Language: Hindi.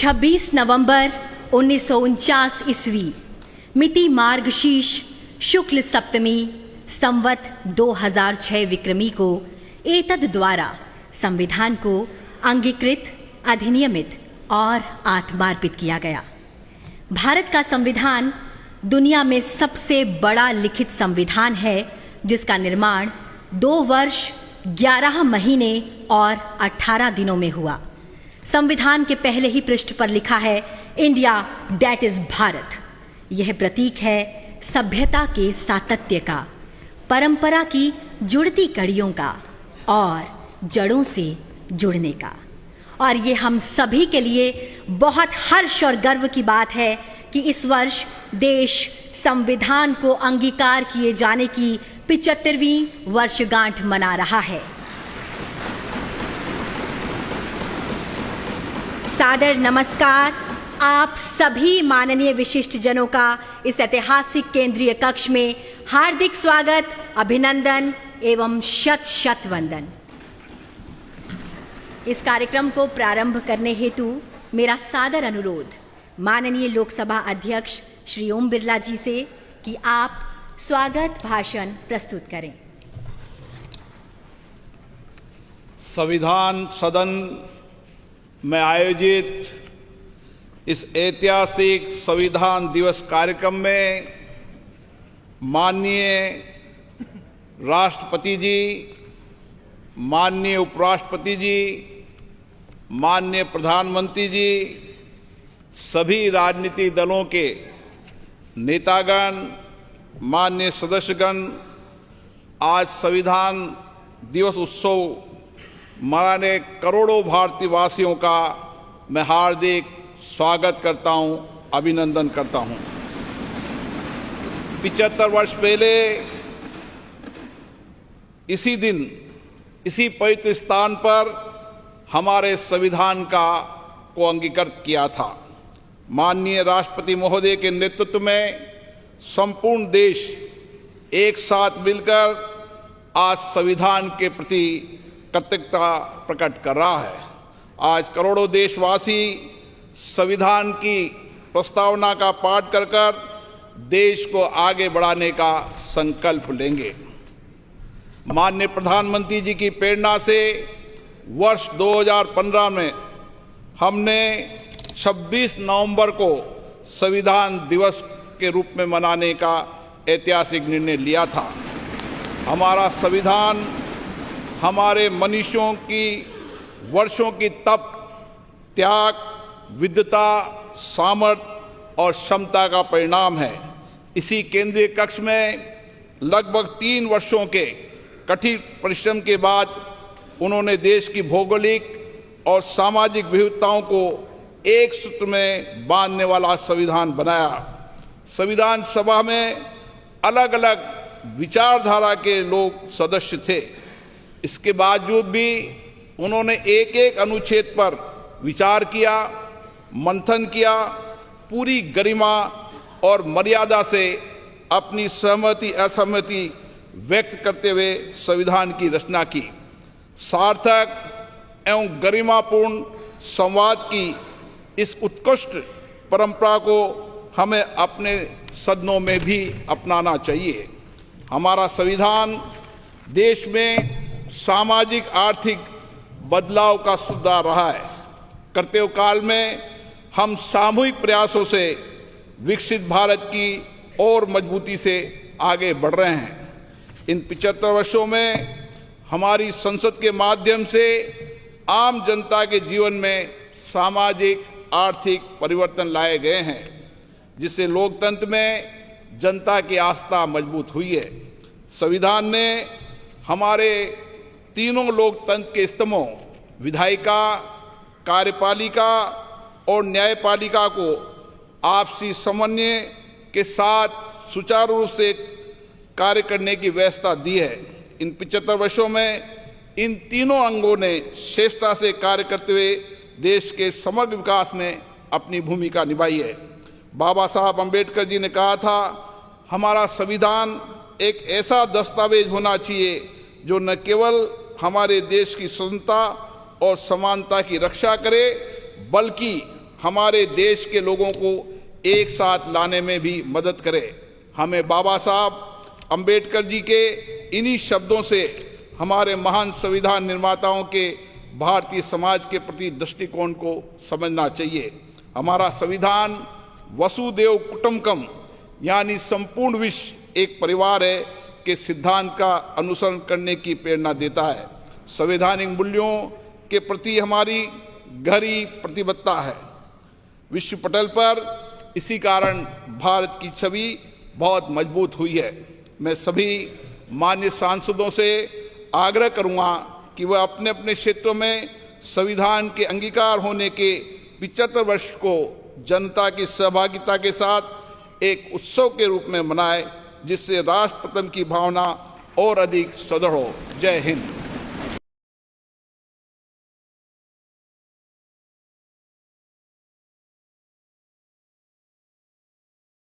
26 नवंबर 1949 ईस्वी, मिति मार्गशीर्ष शुक्ल सप्तमी, संवत 2006 विक्रमी को एतद द्वारा संविधान को अंगीकृत, अधिनियमित और आत्मार्पित किया गया। भारत का संविधान दुनिया में सबसे बड़ा लिखित संविधान है, जिसका निर्माण 2 वर्ष 11 महीने और 18 दिनों में हुआ। संविधान के पहले ही पृष्ठ पर लिखा है, इंडिया दैट इज भारत। यह प्रतीक है सभ्यता के सातत्य का, परंपरा की जुड़ती कड़ियों का और जड़ों से जुड़ने का। और ये हम सभी के लिए बहुत हर्ष और गर्व की बात है कि इस वर्ष देश संविधान को अंगीकार किए जाने की 75वीं वर्षगांठ मना रहा है। सादर नमस्कार आप सभी माननीय विशिष्ट जनों का इस ऐतिहासिक केंद्रीय कक्ष में हार्दिक स्वागत, अभिनंदन एवं शत शत वंदन। इस कार्यक्रम को प्रारंभ करने हेतु मेरा सादर अनुरोध माननीय लोकसभा अध्यक्ष श्री ओम बिरला जी से कि आप स्वागत भाषण प्रस्तुत करें। संविधान सदन में आयोजित इस ऐतिहासिक संविधान दिवस कार्यक्रम में माननीय राष्ट्रपति जी, माननीय उपराष्ट्रपति जी, माननीय प्रधानमंत्री जी, सभी राजनीतिक दलों के नेतागण, माननीय सदस्यगण, आज संविधान दिवस उत्सव मनाने करोड़ों भारतीय वासियों का मैं हार्दिक स्वागत करता हूं, अभिनंदन करता हूं। 75 वर्ष पहले इसी दिन, इसी पवित्र स्थान पर हमारे संविधान को अंगीकृत किया था। माननीय राष्ट्रपति महोदय के नेतृत्व में संपूर्ण देश एक साथ मिलकर आज संविधान के प्रति कृतज्ञता प्रकट कर रहा है। आज करोड़ों देशवासी संविधान की प्रस्तावना का पाठ कर देश को आगे बढ़ाने का संकल्प लेंगे। माननीय प्रधानमंत्री जी की प्रेरणा से वर्ष 2015 में हमने 26 नवंबर को संविधान दिवस के रूप में मनाने का ऐतिहासिक निर्णय लिया था। हमारा संविधान हमारे मनुष्यों की वर्षों की तप, त्याग, विद्वता, सामर्थ्य और क्षमता का परिणाम है। इसी केंद्रीय कक्ष में लगभग 3 वर्षों के कठिन परिश्रम के बाद उन्होंने देश की भौगोलिक और सामाजिक विविधताओं को एक सूत्र में बांधने वाला संविधान बनाया। संविधान सभा में अलग अलग विचारधारा के लोग सदस्य थे। इसके बावजूद भी उन्होंने एक एक अनुच्छेद पर विचार किया, मंथन किया, पूरी गरिमा और मर्यादा से अपनी सहमति असहमति व्यक्त करते हुए संविधान की रचना की। सार्थक एवं गरिमापूर्ण संवाद की इस उत्कृष्ट परंपरा को हमें अपने सदनों में भी अपनाना चाहिए। हमारा संविधान देश में सामाजिक आर्थिक बदलाव का सुधार रहा है। करते काल में हम सामूहिक प्रयासों से विकसित भारत की और मजबूती से आगे बढ़ रहे हैं। इन 75 वर्षों में हमारी संसद के माध्यम से आम जनता के जीवन में सामाजिक आर्थिक परिवर्तन लाए गए हैं, जिससे लोकतंत्र में जनता की आस्था मजबूत हुई है। संविधान ने हमारे तीनों लोकतंत्र के स्तंभों विधायिका, कार्यपालिका और न्यायपालिका को आपसी समन्वय के साथ सुचारू रूप से कार्य करने की व्यवस्था दी है। इन 75 वर्षों में इन तीनों अंगों ने श्रेष्ठता से कार्य करते हुए देश के समग्र विकास में अपनी भूमिका निभाई है। बाबा साहब अम्बेडकर जी ने कहा था, हमारा संविधान एक ऐसा दस्तावेज होना चाहिए जो न केवल हमारे देश की स्वतंत्रता और समानता की रक्षा करे, बल्कि हमारे देश के लोगों को एक साथ लाने में भी मदद करे। हमें बाबा साहब अंबेडकर जी के इन्हीं शब्दों से हमारे महान संविधान निर्माताओं के भारतीय समाज के प्रति दृष्टिकोण को समझना चाहिए। हमारा संविधान वसुदेव कुटुंबकम यानी संपूर्ण विश्व एक परिवार है के सिद्धांत का अनुसरण करने की प्रेरणा देता है। संवैधानिक मूल्यों के प्रति हमारी गहरी प्रतिबद्धता है। विश्व पटल पर इसी कारण भारत की छवि बहुत मजबूत हुई है। मैं सभी मान्य सांसदों से आग्रह करूंगा कि वह अपने अपने क्षेत्रों में संविधान के अंगीकार होने के 75 वर्ष को जनता की सहभागिता के साथ एक उत्सव के रूप में मनाए, जिससे राष्ट्र प्रेम की भावना और अधिक सुदृढ़ हो। जय हिंद।